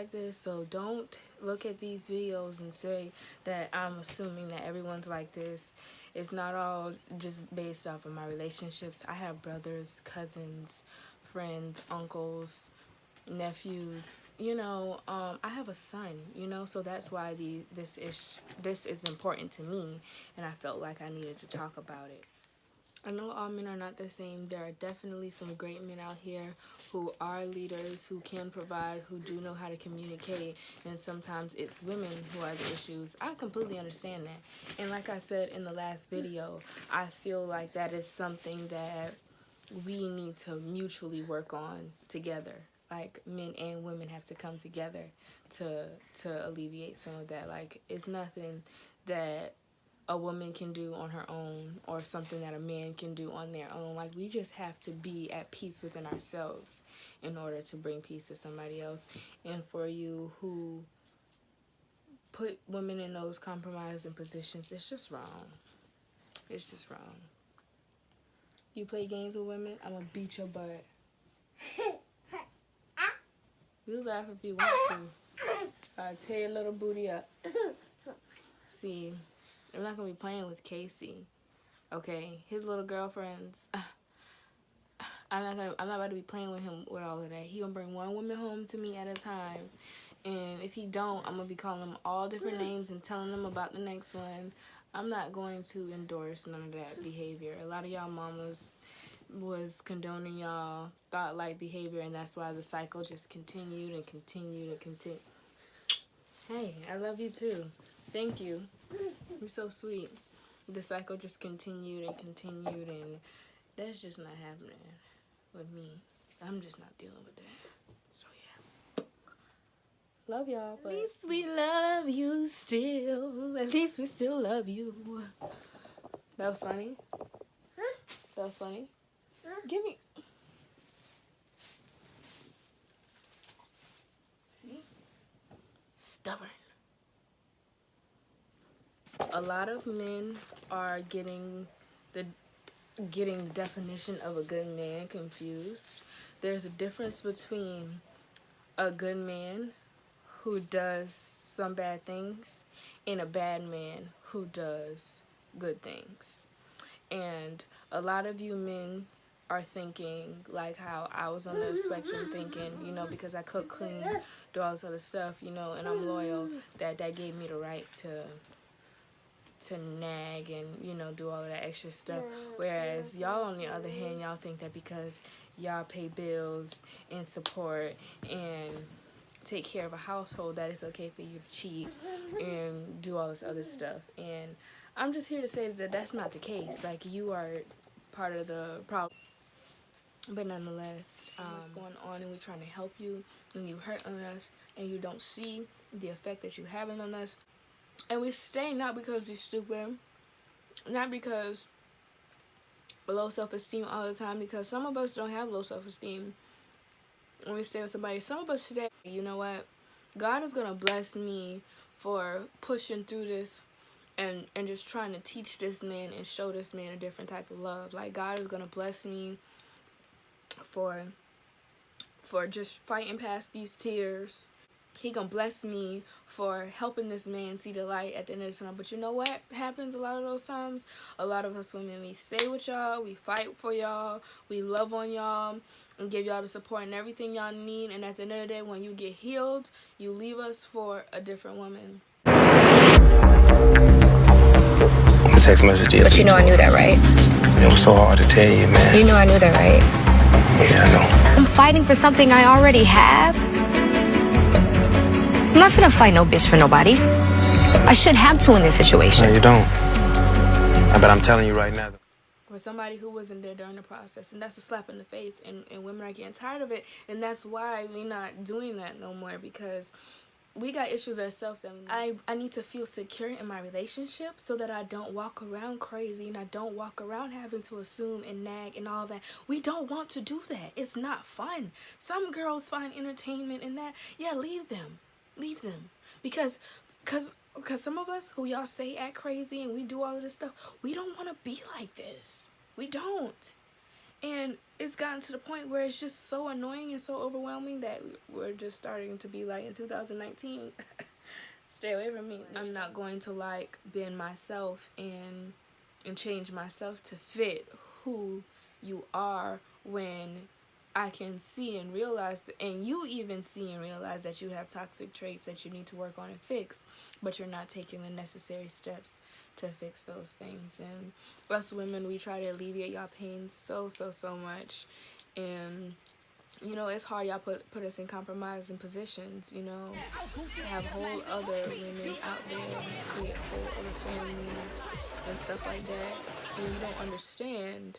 like this, so don't look at these videos and say that I'm assuming that everyone's like this. It's not all just based off of my relationships. I have brothers, cousins, friends, uncles, nephews, I have a son, so that's why this is important to me, and I felt like I needed to talk about it. I know all men are not the same. There are definitely some great men out here who are leaders, who can provide, who do know how to communicate, and sometimes it's women who are the issues. I completely understand that. And like I said in the last video, I feel like that is something that we need to mutually work on together. Like, men and women have to come together to alleviate some of that. Like, it's nothing that a woman can do on her own or something that a man can do on their own. Like, we just have to be at peace within ourselves in order to bring peace to somebody else. And for you who put women in those compromising positions, it's just wrong. It's just wrong. You play games with women, I'm gonna beat your butt. You laugh if you want to. I'll tear your little booty up. See, I'm not gonna be playing with Casey. Okay, his little girlfriends. I'm not about to be playing with him with all of that. He gonna bring one woman home to me at a time, and if he don't, I'm gonna be calling them all different names and telling them about the next one. I'm not going to endorse none of that behavior. A lot of y'all mamas was condoning y'all thought-like behavior, and that's why the cycle just continued and continued and continued. Hey, I love you too. Thank you. You're so sweet. The cycle just continued and continued, and that's just not happening with me. I'm just not dealing with that. So yeah. Love y'all. But at least we love you still. At least we still love you. That was funny? Huh? That was funny? Huh? Give me... See? Stubborn. A lot of men are getting definition of a good man confused. There's a difference between a good man who does some bad things and a bad man who does good things. And a lot of you men are thinking like how I was on the spectrum, thinking, because I cook, clean, do all this other stuff, and I'm loyal, that gave me the right to nag and, do all of that extra stuff. Whereas y'all, on the other hand, y'all think that because y'all pay bills and support and take care of a household, that it's okay for you to cheat and do all this other stuff. And I'm just here to say that that's not the case. Like, you are part of the problem. But nonetheless, what's going on, and we're trying to help you, and you hurt on us, and you don't see the effect that you're having on us. And we stay not because we're stupid, not because we're low self-esteem all the time, because some of us don't have low self-esteem. When we stay with somebody, some of us today, you know what? God is going to bless me for pushing through this and just trying to teach this man and show this man a different type of love. Like, God is going to bless me for just fighting past these tears. He gonna bless me for helping this man see the light at the end of the tunnel. But you know what happens a lot of those times? A lot of us women, we stay with y'all, we fight for y'all, we love on y'all, and give y'all the support and everything y'all need. And at the end of the day, when you get healed, you leave us for a different woman. The text message. But you know I knew that, right? It was so hard to tell you, man. You know I knew that, right? Yeah, I know. I'm fighting for something I already have. I'm not gonna fight no bitch for nobody. I should have to in this situation. No, you don't. But I'm telling you right now. For somebody who wasn't there during the process, and that's a slap in the face, and women are getting tired of it, and that's why we're not doing that no more, because we got issues ourselves. I need to feel secure in my relationship so that I don't walk around crazy, and I don't walk around having to assume and nag and all that. We don't want to do that. It's not fun. Some girls find entertainment in that. Yeah, leave them. Leave them. Because some of us who y'all say act crazy and we do all of this stuff, we don't want to be like this. We don't. And it's gotten to the point where it's just so annoying and so overwhelming that we're just starting to be like, in 2019, stay away from me. I'm not going to like bend myself and change myself to fit who you are, when I can see and realize that, and you even see and realize that you have toxic traits that you need to work on and fix, but you're not taking the necessary steps to fix those things. And us women, we try to alleviate y'all pain so much, and you know, it's hard. Y'all put us in compromising positions, you know, have whole other women out there and create whole other families and stuff like that, and you don't understand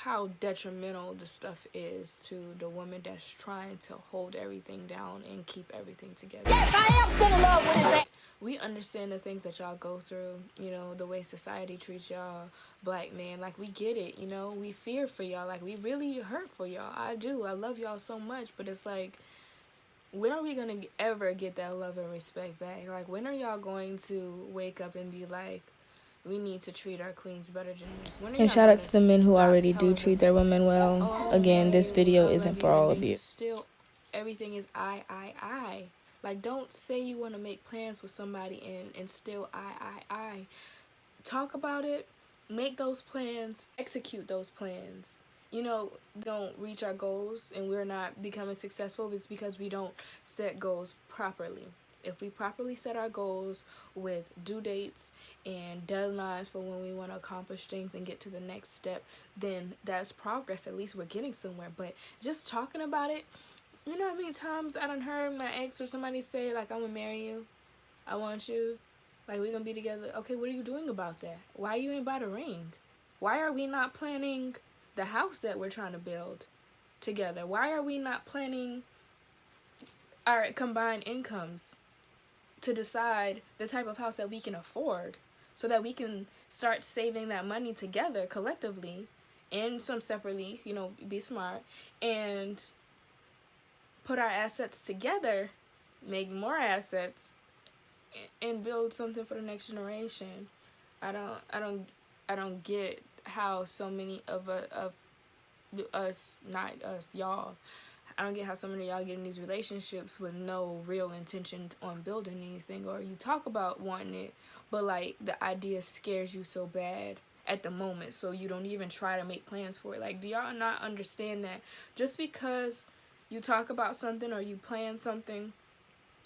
how detrimental the stuff is to the woman that's trying to hold everything down and keep everything together. Yes, I am still in love with it. We understand the things that y'all go through, you know, the way society treats y'all black men. Like, we get it, you know, we fear for y'all. Like, we really hurt for y'all. I do. I love y'all so much, but it's like, when are we gonna ever get that love and respect back? Like, when are y'all going to wake up and be like, we need to treat our queens better than this? And shout out to the men who already do treat their women well. Again, this video isn't for all of you. Still, everything is I. Like, don't say you want to make plans with somebody and still I. Talk about it, make those plans, execute those plans. You know, don't reach our goals and we're not becoming successful. It's because we don't set goals properly. If we properly set our goals with due dates and deadlines for when we want to accomplish things and get to the next step, then that's progress. At least we're getting somewhere. But just talking about it, you know how many times I done heard my ex or somebody say, like, I'm going to marry you. I want you. Like, we're going to be together. Okay, what are you doing about that? Why you ain't buy the ring? Why are we not planning the house that we're trying to build together? Why are we not planning our combined incomes to decide the type of house that we can afford, so that we can start saving that money together collectively and some separately, you know, be smart, and put our assets together, make more assets, and build something for the next generation. I don't get how so many of us, not us, y'all, I don't get how so many of y'all get in these relationships with no real intention on building anything, or you talk about wanting it, but like the idea scares you so bad at the moment, so you don't even try to make plans for it. Like, do y'all not understand that just because you talk about something or you plan something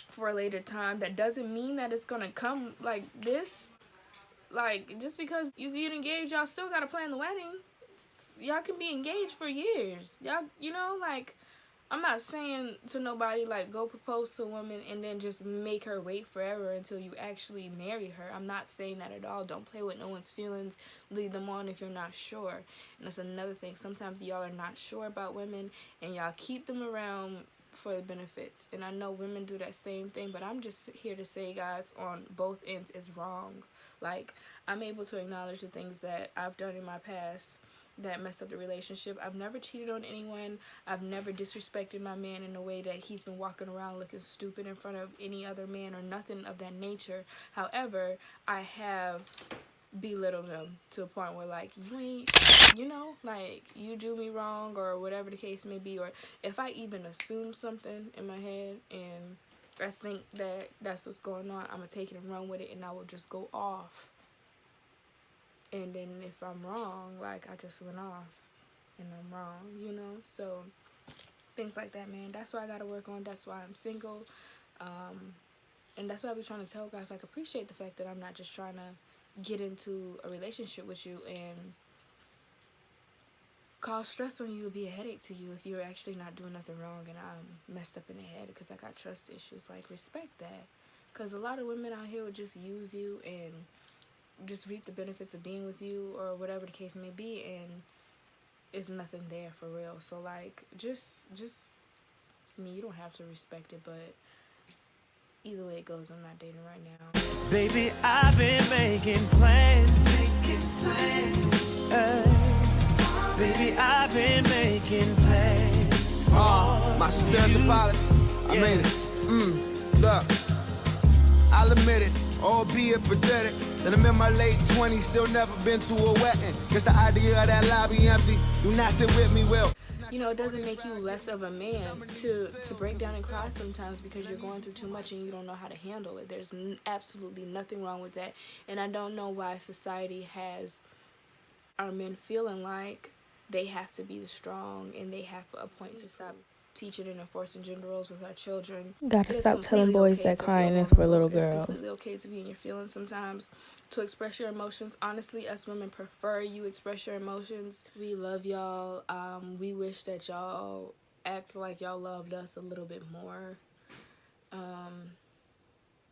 for a later time, that doesn't mean that it's gonna come like this? Like, just because you get engaged, y'all still gotta plan the wedding. Y'all can be engaged for years. Y'all, you know, like, I'm not saying to nobody, like, go propose to a woman and then just make her wait forever until you actually marry her. I'm not saying that at all. Don't play with no one's feelings. Lead them on if you're not sure. And that's another thing. Sometimes y'all are not sure about women and y'all keep them around for the benefits. And I know women do that same thing, but I'm just here to say, guys, on both ends is wrong. Like, I'm able to acknowledge the things that I've done in my past that messed up the relationship. I've never cheated on anyone. I've never disrespected my man in a way that he's been walking around looking stupid in front of any other man or nothing of that nature. However, I have belittled him to a point where, like, you ain't, you know, like, you do me wrong or whatever the case may be. Or if I even assume something in my head and I think that that's what's going on, I'm going to take it and run with it, and I will just go off. And then if I'm wrong, like, I just went off and I'm wrong, you know? So, things like that, man. That's what I got to work on. That's why I'm single. And that's what I be trying to tell guys. Like, appreciate the fact that I'm not just trying to get into a relationship with you and cause stress on you, be a headache to you if you're actually not doing nothing wrong and I'm messed up in the head because I got trust issues. Like, respect that. Because a lot of women out here would just use you and just reap the benefits of being with you or whatever the case may be, and it's nothing there for real. So, like, just I mean, you don't have to respect it, but either way it goes, I'm not dating right now. Baby, I've been making plans. Baby, I've been making plans. My sincerest apology. I made it. Look, I'll admit it, albeit pathetic. Then I'm in my late 20s, still never been to a wedding. Guess the idea of that lobby empty, do not sit with me, well. You know, it doesn't make you less of a man to break down and cry sometimes because you're going through too much and you don't know how to handle it. There's absolutely nothing wrong with that. And I don't know why society has our men feeling like they have to be strong and they have a point to stop teaching and enforcing gender roles with our children. Gotta stop telling boys that crying is for little girls. It's completely okay to be in your feelings sometimes, to express your emotions. Honestly, us women prefer you express your emotions. We love y'all. We wish that y'all act like y'all loved us a little bit more.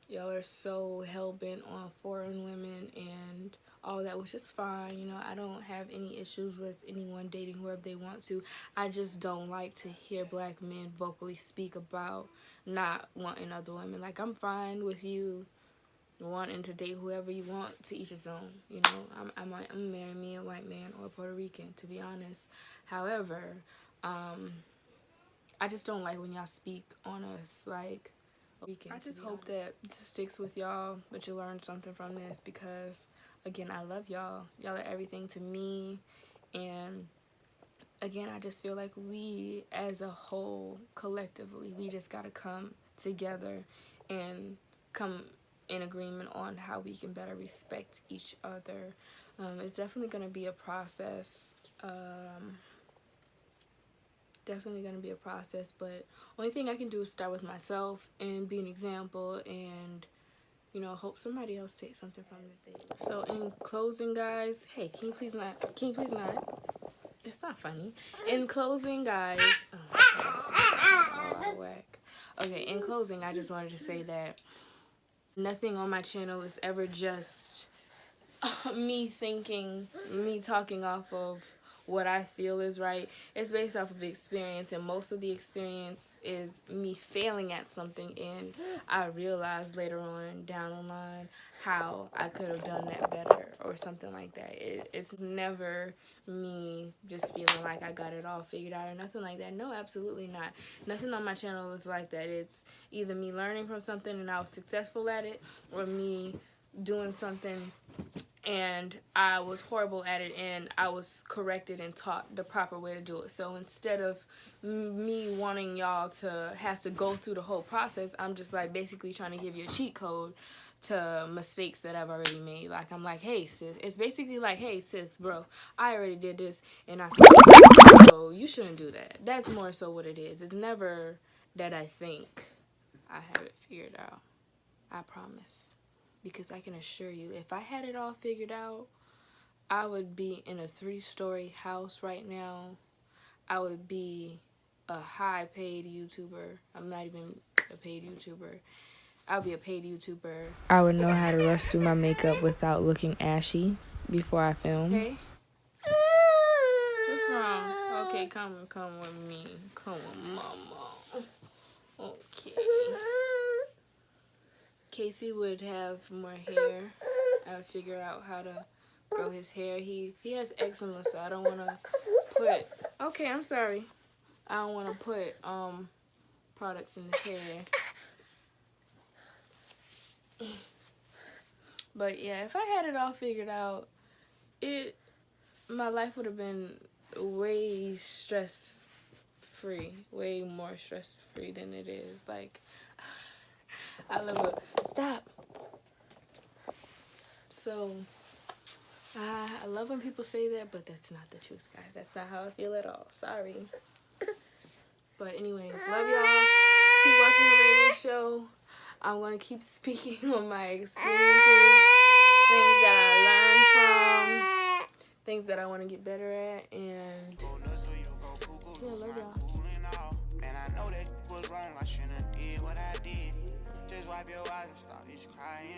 Y'all are so hell-bent on foreign women and all that, which is fine. You know, I don't have any issues with anyone dating whoever they want to. I just don't like to hear black men vocally speak about not wanting other women. Like, I'm fine with you wanting to date whoever you want, to each his own. You know, I'm marry me a white man or a Puerto Rican, to be honest. However, I just don't like when y'all speak on us like weekend. I just hope that this sticks with y'all, but you learn something from this, because again, I love y'all. Y'all are everything to me. And again, I just feel like we as a whole, collectively, we just gotta come together and come in agreement on how we can better respect each other. It's definitely gonna be a process. But only thing I can do is start with myself and be an example, and you know, hope somebody else takes something from this day. So in closing, guys, hey, can you please not, it's not funny. In closing, guys, okay, in closing, I just wanted to say that nothing on my channel is ever just me talking off of what I feel is right. It's based off of experience, and most of the experience is me failing at something, and I realized later on down the line how I could have done that better or something like that. It's never me just feeling like I got it all figured out or nothing like that. No, absolutely not. Nothing on my channel is like that. It's either me learning from something and I was successful at it, or me doing something and I was horrible at it and I was corrected and taught the proper way to do it. So instead of me wanting y'all to have to go through the whole process, I'm just like basically trying to give you a cheat code to mistakes that I've already made. Like, I'm like, hey sis, it's basically like, hey sis, bro, I already did this and I so you shouldn't do that. That's more so what it is. It's never that I think I have it figured out. I promise. Because I can assure you, if I had it all figured out, I would be in a 3-story house right now. I would be a high-paid YouTuber. I'm not even a paid YouTuber. I'll be a paid YouTuber. I would know how to rush through my makeup without looking ashy before I film. Hey? What's wrong? Okay, come with me. Come with mama. Okay. Casey would have more hair. I would figure out how to grow his hair. He has eczema, so I don't want to put... Okay, I'm sorry. I don't want to put products in his hair. But yeah, if I had it all figured out, my life would have been way stress-free. Way more stress-free than it is. Like... I love it. Stop. So, I love when people say that, but that's not the truth, guys. That's not how I feel at all. Sorry. But anyways, love y'all. Keep watching The Raven Show. I'm going to keep speaking on my experiences, things that I learned from, things that I want to get better at, and yeah, love y'all. Man, I know that was wrong. I shouldn't have did what I did. Just wipe your eyes and stop this crying.